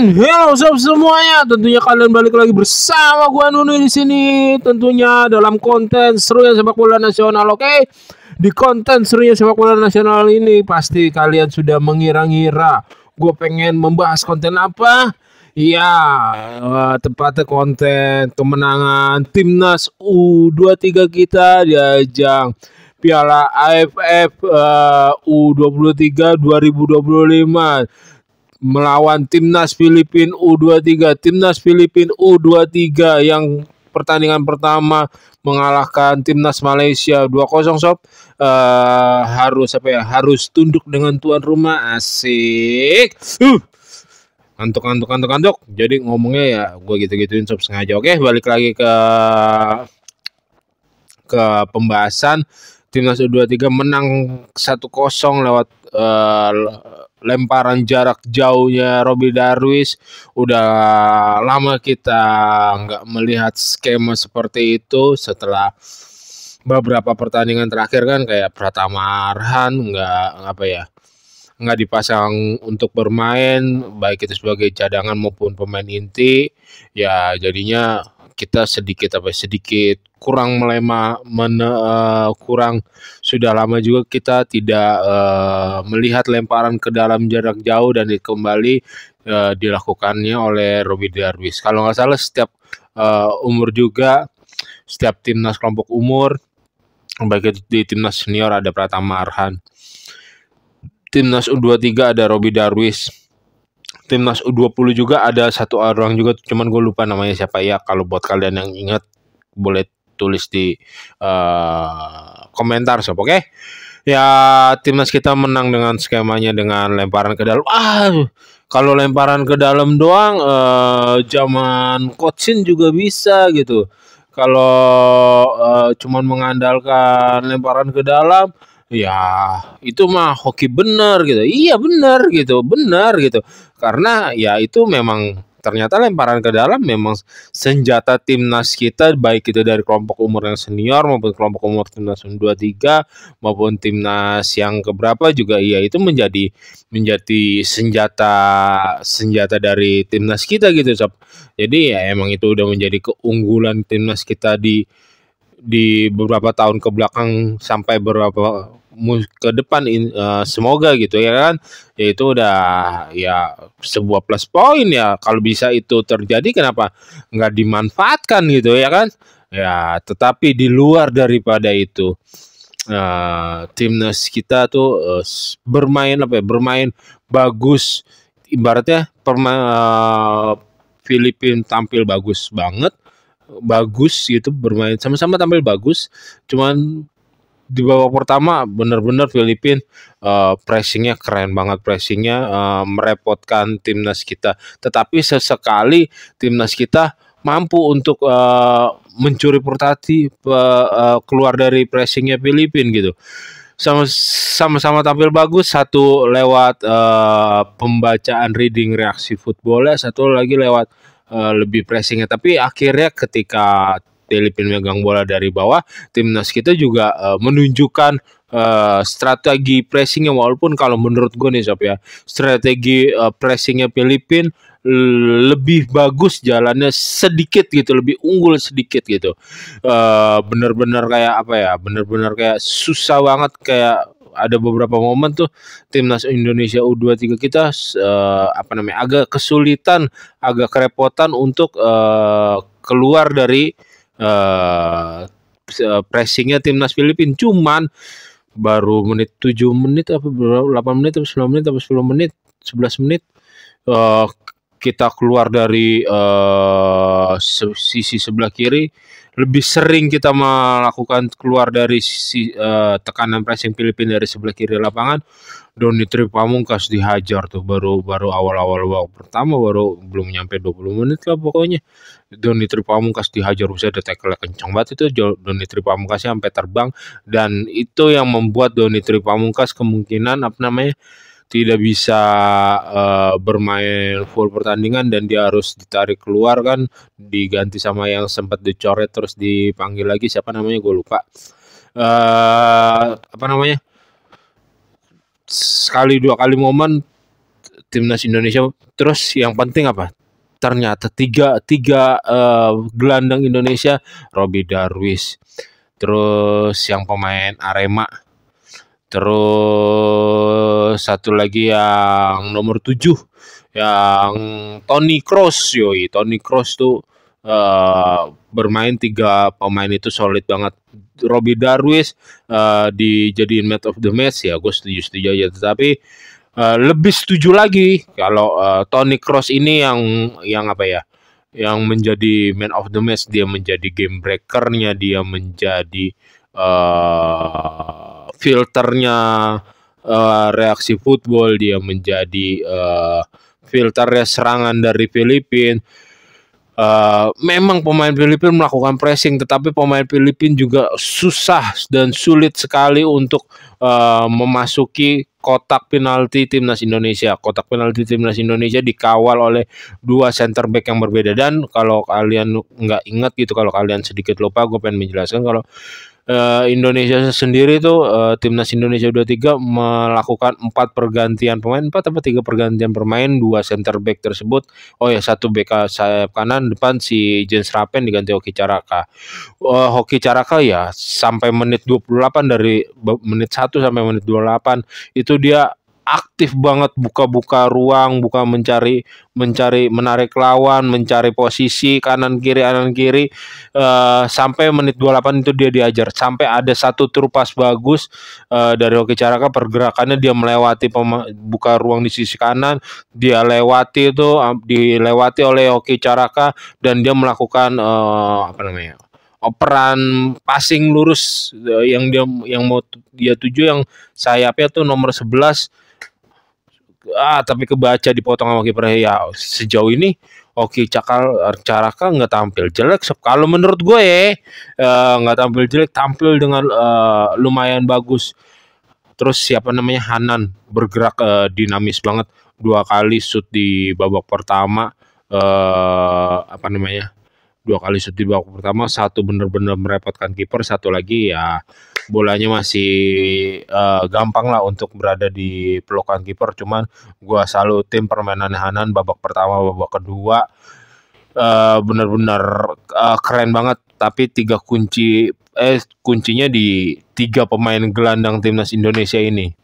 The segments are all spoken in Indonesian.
And hello sob semuanya, tentunya kalian balik lagi bersama gua Nunu di sini, tentunya dalam konten serunya sepak bola nasional. Oke, di konten serunya sepak bola nasional ini pasti kalian sudah mengira-ngira gue pengen membahas konten apa? Iya, tepatnya konten kemenangan timnas U23 kita di ajang Piala AFF U23 2025 melawan timnas Filipina U23. Timnas Filipina U23 yang pertandingan pertama mengalahkan timnas Malaysia 2-0 sob. Harus tunduk dengan tuan rumah. Asik. Ngantuk. Jadi ngomongnya ya gue gitu-gituin sob sengaja. Oke, balik lagi ke pembahasan. Timnas U23 menang 1-0 lewat lemparan jarak jauhnya Robby Darwish. Udah lama kita nggak melihat skema seperti itu setelah beberapa pertandingan terakhir kan, kayak Pratama Arhan nggak dipasang untuk bermain, baik itu sebagai cadangan maupun pemain inti. Ya jadinya kita sedikit kurang kurang, sudah lama juga kita tidak melihat lemparan ke dalam jarak jauh dan kembali dilakukannya oleh Robby Darwish. Kalau nggak salah setiap umur juga, setiap timnas kelompok umur, baik itu di timnas senior ada Pratama Arhan, timnas U23 ada Robby Darwish, timnas U20 juga ada satu orang juga, cuman gue lupa namanya siapa ya. Kalau buat kalian yang ingat boleh tulis di komentar sob. Oke. Ya timnas kita menang dengan skemanya dengan lemparan ke dalam. Kalau lemparan ke dalam doang zaman Coachin juga bisa gitu. Kalau cuman mengandalkan lemparan ke dalam, ya itu mah hoki bener gitu. Iya bener gitu. Karena ya itu memang ternyata lemparan ke dalam memang senjata timnas kita, baik itu dari kelompok umur yang senior maupun kelompok umur timnas U23 maupun timnas yang keberapa juga, ya itu menjadi senjata dari timnas kita gitu sob. Jadi ya emang itu udah menjadi keunggulan timnas kita di beberapa tahun ke belakang sampai beberapa ke depan, semoga gitu ya kan. Ya itu udah ya sebuah plus poin ya. Kalau bisa itu terjadi, kenapa nggak dimanfaatkan gitu ya kan. Ya tetapi di luar daripada itu, timnas kita tuh bermain bagus. Ibaratnya Filipina tampil bagus gitu, bermain sama-sama tampil bagus. Cuman di babak pertama benar-benar Filipina pressingnya keren banget, merepotkan timnas kita. Tetapi sesekali timnas kita mampu untuk mencuri perhati keluar dari pressingnya Filipina gitu. Sama-sama tampil bagus, satu lewat pembacaan reading reaksi footballnya, satu lagi lewat lebih pressingnya. Tapi akhirnya ketika Filipina megang bola dari bawah, timnas kita juga menunjukkan strategi pressingnya. Walaupun kalau menurut gue nih sob ya, strategi pressingnya Filipina lebih bagus jalannya sedikit gitu, lebih unggul sedikit gitu. Bener-bener kayak susah banget, kayak ada beberapa momen tuh timnas Indonesia U23 kita agak kesulitan, agak kerepotan untuk keluar dari pressingnya timnas Filipina. Cuman baru 7 menit apa 8 menit atau 9 menit atau 10 menit 11 menit kita keluar dari sisi sebelah kiri. Lebih sering kita melakukan keluar dari sisi tekanan pressing Filipina dari sebelah kiri lapangan. Donny Tripamungkas dihajar tuh baru awal-awal babak pertama, belum nyampe 20 menit lah pokoknya. Donny Tripamungkas dihajar, bisa tackle kencang banget itu. Donny Tripamungkasnya sampai terbang, dan itu yang membuat Donny Tripamungkas kemungkinan tidak bisa bermain full pertandingan, dan dia harus ditarik keluar kan, diganti sama yang sempat dicoret terus dipanggil lagi, siapa namanya gue lupa. Sekali dua kali momen timnas Indonesia. Terus yang penting apa? Ternyata tiga tiga gelandang Indonesia, Robbie Darwis, terus yang pemain Arema, terus satu lagi yang nomor 7 yang Toni Kroos. Toni Kroos tuh bermain, tiga pemain itu solid banget. Robbie Darwis dijadiin match of the match, ya gue setuju aja, tetapi lebih setuju lagi kalau Toni Kroos ini yang apa ya, yang menjadi man of the match. Dia menjadi game breakernya, dia menjadi filternya reaksi football, dia menjadi filternya serangan dari Filipina. Memang pemain Filipina melakukan pressing, tetapi pemain Filipina juga susah dan sulit sekali untuk memasuki kotak penalti timnas Indonesia. Kotak penalti timnas Indonesia dikawal oleh dua center back yang berbeda. Dan kalau kalian nggak ingat gitu, kalau kalian sedikit lupa, gue pengen menjelaskan kalau Indonesia sendiri itu timnas Indonesia 23 melakukan 4 pergantian pemain, 4 atau 3 pergantian pemain, 2 center back tersebut. Oh ya, 1 bek sayap kanan, depan si Jens Rapen diganti Hoki Caraka. Hoki Caraka ya sampai menit 28, dari menit 1 sampai menit 28 itu dia aktif banget, buka ruang, mencari, menarik lawan, mencari posisi kanan kiri, sampai menit 28 itu dia diajar. Sampai ada satu trupas bagus dari Hoki Caraka, pergerakannya dia melewati buka ruang di sisi kanan, dia dilewati oleh Hoki Caraka, dan dia melakukan operan passing lurus yang mau dia tuju, yang sayapnya tuh nomor 11. Tapi kebaca, dipotong sama kiper. Ya sejauh ini Hoki Caraka nggak tampil jelek. Kalau menurut gue nggak tampil jelek, tampil dengan lumayan bagus. Terus siapa namanya, Hanan, bergerak dinamis banget, 2 kali shoot di babak pertama. 2 kali shoot di babak pertama, satu bener-bener merepotkan kiper, satu lagi ya bolanya masih gampang lah untuk berada di pelukan kiper. Cuman gua salutin permainan Hanan babak pertama, babak kedua benar-benar keren banget. Tapi kuncinya di 3 pemain gelandang timnas Indonesia ini.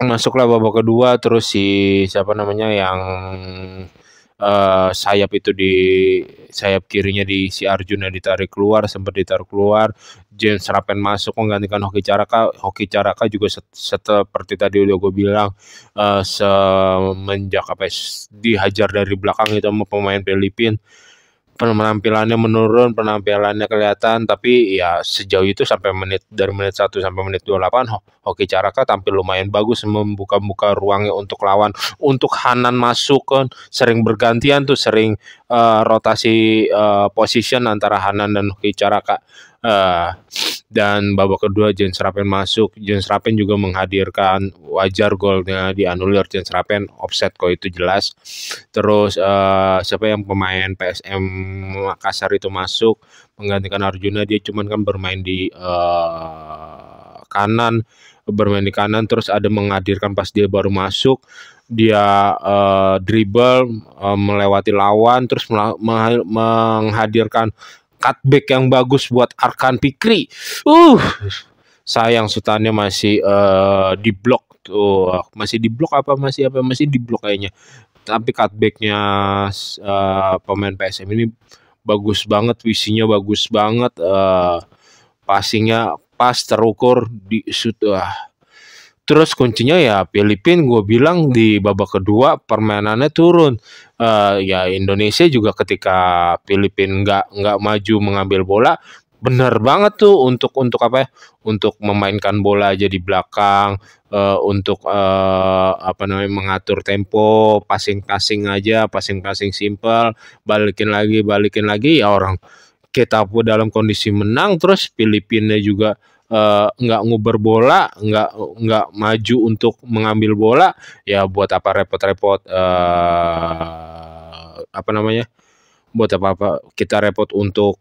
Masuklah babak kedua, terus si siapa namanya yang sayap itu, di sayap kirinya di si Arjuna sempat ditarik keluar. Jens Rapen masuk menggantikan Hoki Caraka. Hoki Caraka juga seperti tadi udah gue bilang, semenjak dihajar dari belakang itu sama pemain Filipina, penampilannya menurun, penampilannya kelihatan. Tapi ya sejauh itu dari menit 1 sampai menit 28 Hoki Caraka tampil lumayan bagus, membuka ruangnya untuk lawan, untuk Hanan masuk kan, sering bergantian tuh, sering rotasi position antara Hanan dan Hoki Caraka. Dan babak kedua Jens Rapen masuk. Jens Rapen juga menghadirkan, wajar golnya dianulir. Jens Rapen offset kok, itu jelas. Terus siapa yang pemain PSM Makassar itu masuk menggantikan Arjuna. Dia cuman kan bermain di kanan, terus ada menghadirkan pas dia baru masuk, dia dribble melewati lawan, terus menghadirkan cutback yang bagus buat Arkan Fikri. Sayang sutannya masih diblok tuh, masih diblok kayaknya. Tapi cutbacknya pemain PSM ini bagus banget, visinya bagus banget, passingnya pas, terukur, di shoot. Terus kuncinya ya Filipina, gue bilang di babak kedua permainannya turun. Ya Indonesia juga ketika Filipina nggak maju mengambil bola, benar banget tuh untuk memainkan bola aja di belakang, untuk mengatur tempo, passing aja, passing simple, balikin lagi ya. Orang kita pun dalam kondisi menang, terus Filipina juga nggak nguber bola, nggak maju untuk mengambil bola. Ya buat apa repot-repot, buat apa kita repot untuk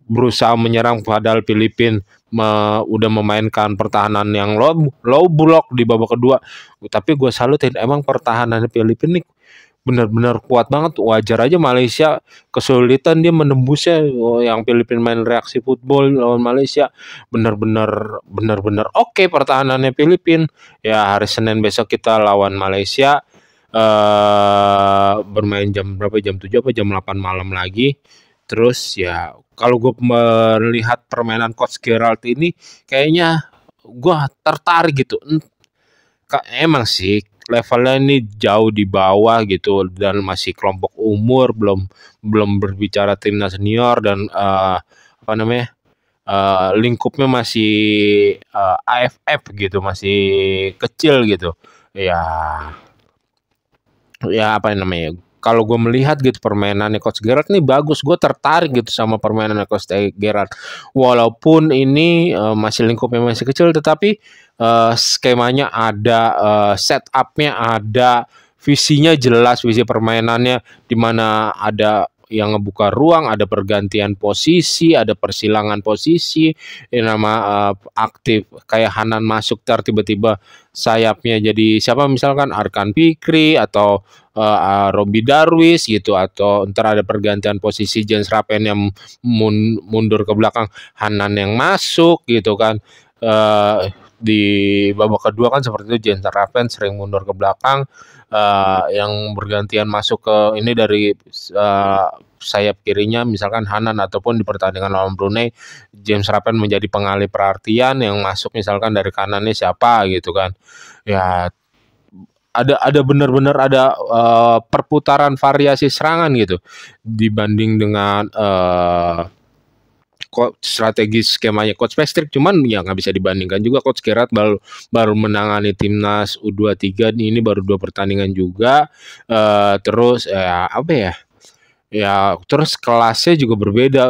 berusaha menyerang, padahal Filipina udah memainkan pertahanan yang low block di babak kedua. Tapi gue salutin, emang pertahanan Filipina nih benar-benar kuat banget. Wajar aja Malaysia kesulitan dia menembusnya. Yang Filipina main reaksi football lawan Malaysia benar-benar oke pertahanannya Filipina. Ya hari Senin besok kita lawan Malaysia, bermain jam berapa, jam 7 apa jam 8 malam lagi. Terus ya kalau gue melihat permainan Coach Gerald ini kayaknya gue tertarik gitu. Emang sih levelnya ini jauh di bawah gitu dan masih kelompok umur, belum berbicara timnas senior dan apa namanya, lingkupnya masih AFF gitu, masih kecil gitu. Ya apa namanya, kalau gue melihat gitu permainannya Coach Gerald nih bagus, gue tertarik gitu sama permainan Coach Gerald. Walaupun ini masih lingkupnya masih kecil, tetapi skemanya ada, setupnya ada, visinya jelas, visi permainannya di mana ada yang ngebuka ruang, ada pergantian posisi, ada persilangan posisi, yang nama aktif kayak Hanan masuk tiba-tiba sayapnya jadi siapa, misalkan Arkan Fikri atau Robi Darwis gitu, atau ntar ada pergantian posisi Jens Rapen yang mundur ke belakang, Hanan yang masuk gitu kan. Di babak kedua kan seperti itu, Jens Rapen sering mundur ke belakang, yang bergantian masuk ke ini dari sayap kirinya misalkan Hanan, ataupun di pertandingan lawan Brunei James Rapen menjadi pengalih perhatian, yang masuk misalkan dari kanannya siapa gitu kan. Ya ada benar-benar ada perputaran variasi serangan gitu dibanding dengan strategi skemanya Coach Patrick. Cuman ya nggak bisa dibandingkan juga, Coach Gerard baru menangani timnas U23 ini baru 2 pertandingan juga. Terus ya apa ya terus kelasnya juga berbeda.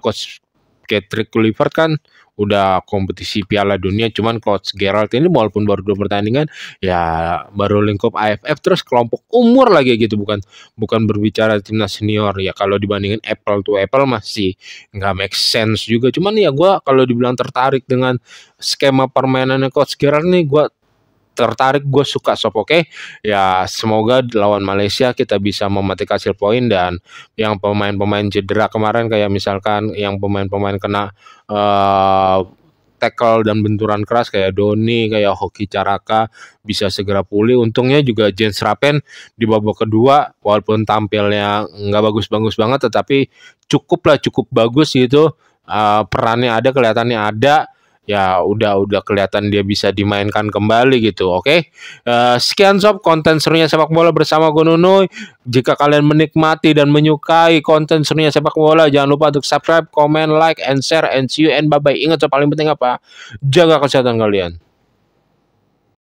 Coach Patrick Kluivert kan udah kompetisi Piala Dunia, cuman Coach Gerald ini walaupun baru 2 pertandingan ya baru lingkup AFF, terus kelompok umur lagi gitu, bukan berbicara timnas senior. Ya kalau dibandingin apple to apple masih nggak make sense juga. Cuman ya gue kalau dibilang tertarik dengan skema permainannya Coach Gerald nih, gue tertarik, gue suka Sob. Oke, ya semoga lawan Malaysia kita bisa memetik hasil poin, dan yang pemain-pemain cedera kemarin kayak misalkan yang pemain-pemain kena tackle dan benturan keras kayak Doni, kayak Hoki Caraka bisa segera pulih. Untungnya juga Jens Rapen di babak kedua walaupun tampilnya nggak bagus-bagus banget, tetapi cukup bagus gitu. Perannya ada, kelihatannya ada. Ya udah kelihatan dia bisa dimainkan kembali gitu. Oke. Sekian Sob konten serunya sepak bola bersama gue Nunuy. Jika kalian menikmati dan menyukai konten serunya sepak bola, jangan lupa untuk subscribe, comment, like, and share, and see you and bye bye. Ingat Sob, paling penting apa? Jaga kesehatan kalian.